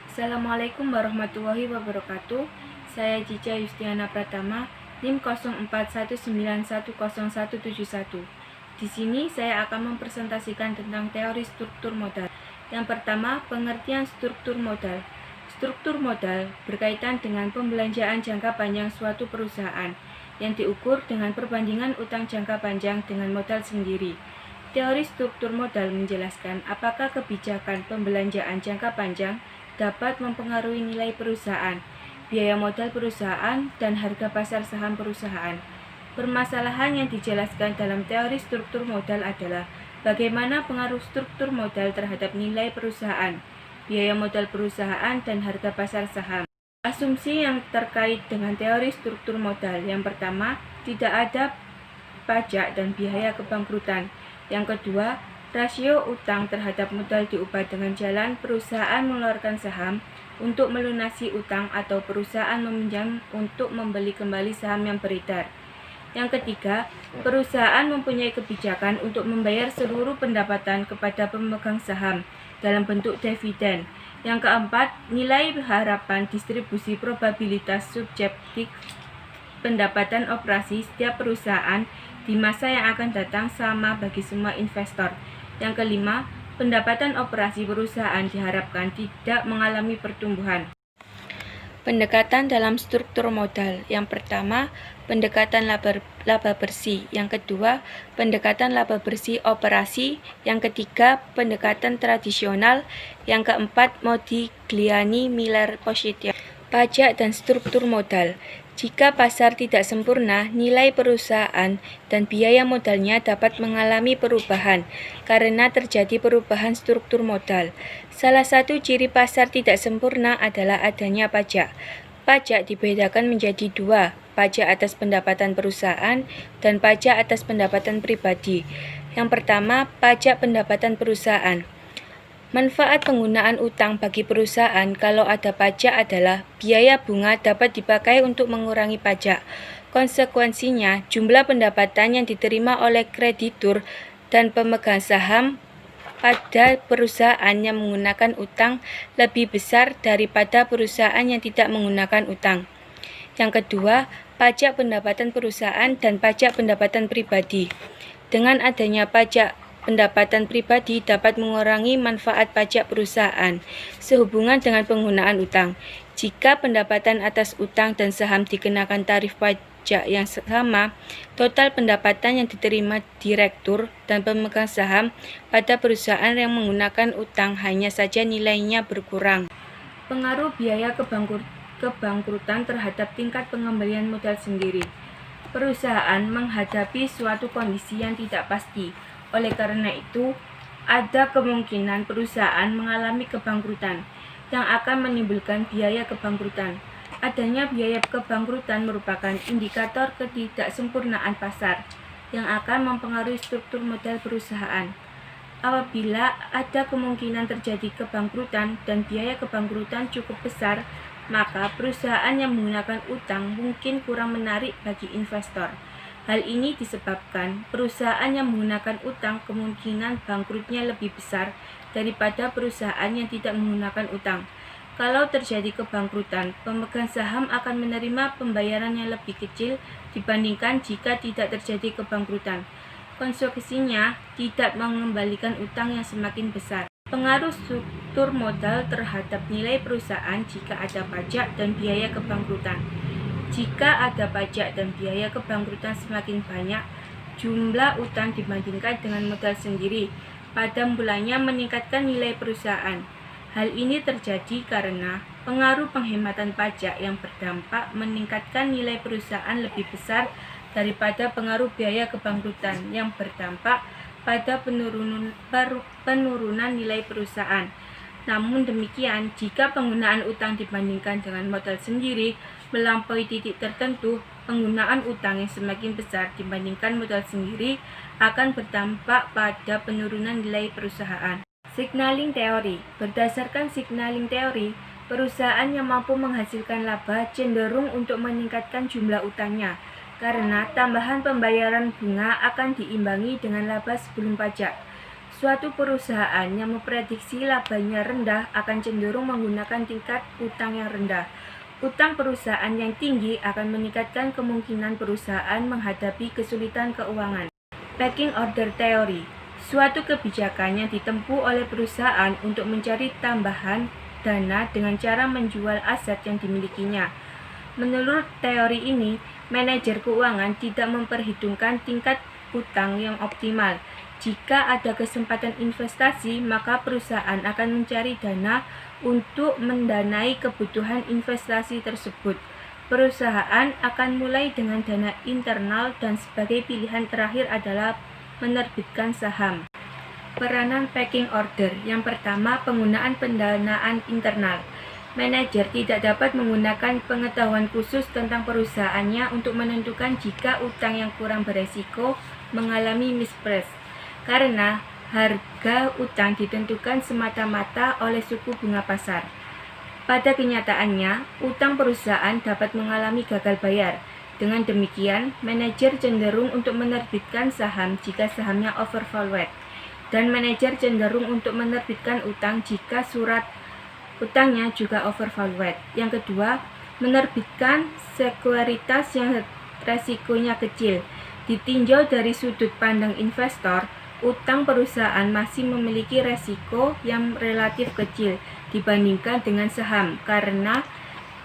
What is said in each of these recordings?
Assalamualaikum warahmatullahi wabarakatuh. Saya Cica Yustiana Pratama, NIM 0419101171. Di sini saya akan mempresentasikan tentang teori struktur modal. Yang pertama, pengertian struktur modal. Struktur modal berkaitan dengan pembelanjaan jangka panjang suatu perusahaan yang diukur dengan perbandingan utang jangka panjang dengan modal sendiri. Teori struktur modal menjelaskan apakah kebijakan pembelanjaan jangka panjang dapat mempengaruhi nilai perusahaan, biaya modal perusahaan, dan harga pasar saham perusahaan. Permasalahan yang dijelaskan dalam teori struktur modal adalah bagaimana pengaruh struktur modal terhadap nilai perusahaan, biaya modal perusahaan, dan harga pasar saham. Asumsi yang terkait dengan teori struktur modal. Yang pertama, tidak ada pajak dan biaya kebangkrutan. Yang kedua, rasio utang terhadap modal diubah dengan jalan perusahaan mengeluarkan saham untuk melunasi utang atau perusahaan meminjam untuk membeli kembali saham yang beredar. Yang ketiga, perusahaan mempunyai kebijakan untuk membayar seluruh pendapatan kepada pemegang saham dalam bentuk dividen. Yang keempat, nilai harapan distribusi probabilitas subjektif pendapatan operasi setiap perusahaan di masa yang akan datang sama bagi semua investor. Yang kelima, pendapatan operasi perusahaan diharapkan tidak mengalami pertumbuhan. Pendekatan dalam struktur modal. Yang pertama, pendekatan laba bersih. Yang kedua, pendekatan laba bersih operasi. Yang ketiga, pendekatan tradisional. Yang keempat, Modigliani Miller position. Pajak dan struktur modal. Jika pasar tidak sempurna, nilai perusahaan dan biaya modalnya dapat mengalami perubahan karena terjadi perubahan struktur modal. Salah satu ciri pasar tidak sempurna adalah adanya pajak. Pajak dibedakan menjadi dua, pajak atas pendapatan perusahaan dan pajak atas pendapatan pribadi. Yang pertama, pajak pendapatan perusahaan. Manfaat penggunaan utang bagi perusahaan kalau ada pajak adalah biaya bunga dapat dipakai untuk mengurangi pajak. Konsekuensinya, jumlah pendapatan yang diterima oleh kreditur dan pemegang saham pada perusahaan yang menggunakan utang lebih besar daripada perusahaan yang tidak menggunakan utang. Yang kedua, pajak pendapatan perusahaan dan pajak pendapatan pribadi. Dengan adanya pajak pendapatan pribadi dapat mengurangi manfaat pajak perusahaan sehubungan dengan penggunaan utang. Jika pendapatan atas utang dan saham dikenakan tarif pajak yang sama, total pendapatan yang diterima direktur dan pemegang saham pada perusahaan yang menggunakan utang hanya saja nilainya berkurang. Pengaruh biaya kebangkrutan terhadap tingkat pengembalian modal sendiri. Perusahaan menghadapi suatu kondisi yang tidak pasti. Oleh karena itu, ada kemungkinan perusahaan mengalami kebangkrutan yang akan menimbulkan biaya kebangkrutan. Adanya biaya kebangkrutan merupakan indikator ketidaksempurnaan pasar yang akan mempengaruhi struktur modal perusahaan. Apabila ada kemungkinan terjadi kebangkrutan dan biaya kebangkrutan cukup besar, maka perusahaan yang menggunakan utang mungkin kurang menarik bagi investor. Hal ini disebabkan perusahaan yang menggunakan utang kemungkinan bangkrutnya lebih besar daripada perusahaan yang tidak menggunakan utang. Kalau terjadi kebangkrutan, pemegang saham akan menerima pembayaran yang lebih kecil dibandingkan jika tidak terjadi kebangkrutan. Konsekuensinya, tidak mengembalikan utang yang semakin besar. Pengaruh struktur modal terhadap nilai perusahaan jika ada pajak dan biaya kebangkrutan. Jika ada pajak dan biaya kebangkrutan semakin banyak, jumlah utang dibandingkan dengan modal sendiri pada mulanya meningkatkan nilai perusahaan. Hal ini terjadi karena pengaruh penghematan pajak yang berdampak meningkatkan nilai perusahaan lebih besar daripada pengaruh biaya kebangkrutan yang berdampak pada penurunan nilai perusahaan. Namun demikian, jika penggunaan utang dibandingkan dengan modal sendiri melampaui titik tertentu, penggunaan utang yang semakin besar dibandingkan modal sendiri akan berdampak pada penurunan nilai perusahaan. Signaling teori. Berdasarkan signaling teori, perusahaan yang mampu menghasilkan laba cenderung untuk meningkatkan jumlah utangnya, karena tambahan pembayaran bunga akan diimbangi dengan laba sebelum pajak. Suatu perusahaan yang memprediksi labanya rendah akan cenderung menggunakan tingkat utang yang rendah. Utang perusahaan yang tinggi akan meningkatkan kemungkinan perusahaan menghadapi kesulitan keuangan. Pecking order theory, suatu kebijakan yang ditempuh oleh perusahaan untuk mencari tambahan dana dengan cara menjual aset yang dimilikinya. Menurut teori ini, manajer keuangan tidak memperhitungkan tingkat utang yang optimal. Jika ada kesempatan investasi, maka perusahaan akan mencari dana untuk mendanai kebutuhan investasi tersebut. Perusahaan akan mulai dengan dana internal dan sebagai pilihan terakhir adalah menerbitkan saham. Peranan pecking order. Yang pertama, penggunaan pendanaan internal. Manajer tidak dapat menggunakan pengetahuan khusus tentang perusahaannya untuk menentukan jika utang yang kurang beresiko mengalami misprice, karena harga utang ditentukan semata-mata oleh suku bunga pasar. Pada kenyataannya, utang perusahaan dapat mengalami gagal bayar. Dengan demikian, manajer cenderung untuk menerbitkan saham jika sahamnya overvalued, dan manajer cenderung untuk menerbitkan utang jika surat utangnya juga overvalued. Yang kedua, menerbitkan sekuritas yang resikonya kecil. Ditinjau dari sudut pandang investor, utang perusahaan masih memiliki resiko yang relatif kecil dibandingkan dengan saham, karena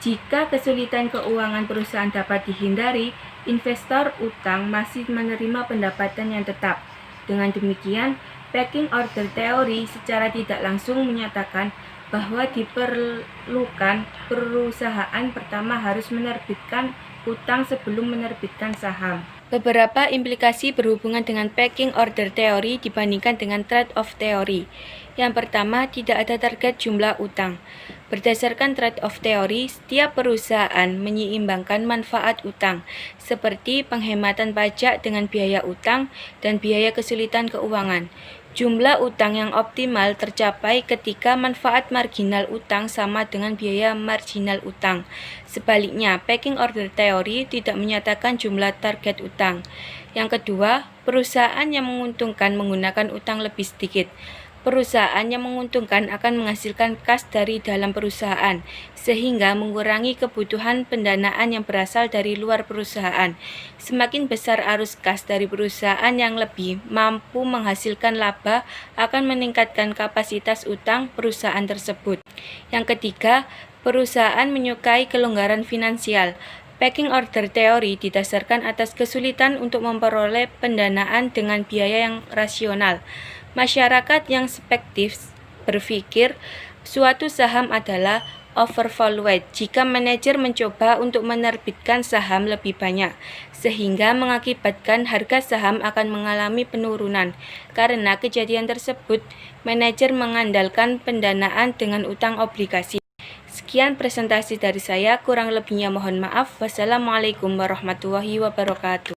jika kesulitan keuangan perusahaan dapat dihindari, investor utang masih menerima pendapatan yang tetap. Dengan demikian, pecking order teori secara tidak langsung menyatakan bahwa diperlukan perusahaan pertama harus menerbitkan utang sebelum menerbitkan saham. Beberapa implikasi berhubungan dengan pecking order teori dibandingkan dengan trade-off teori. Yang pertama, tidak ada target jumlah utang. Berdasarkan trade-off teori, setiap perusahaan menyeimbangkan manfaat utang, seperti penghematan pajak dengan biaya utang dan biaya kesulitan keuangan. Jumlah utang yang optimal tercapai ketika manfaat marginal utang sama dengan biaya marginal utang. Sebaliknya, pecking order teori tidak menyatakan jumlah target utang. Yang kedua, perusahaan yang menguntungkan menggunakan utang lebih sedikit. Perusahaan yang menguntungkan akan menghasilkan kas dari dalam perusahaan, sehingga mengurangi kebutuhan pendanaan yang berasal dari luar perusahaan. Semakin besar arus kas dari perusahaan yang lebih mampu menghasilkan laba akan meningkatkan kapasitas utang perusahaan tersebut. Yang ketiga, perusahaan menyukai kelonggaran finansial. Pecking order teori didasarkan atas kesulitan untuk memperoleh pendanaan dengan biaya yang rasional. Masyarakat yang spektif berpikir suatu saham adalah overvalued jika manajer mencoba untuk menerbitkan saham lebih banyak, sehingga mengakibatkan harga saham akan mengalami penurunan. Karena kejadian tersebut, manajer mengandalkan pendanaan dengan utang obligasi. Sekian presentasi dari saya, kurang lebihnya mohon maaf. Wassalamualaikum warahmatullahi wabarakatuh.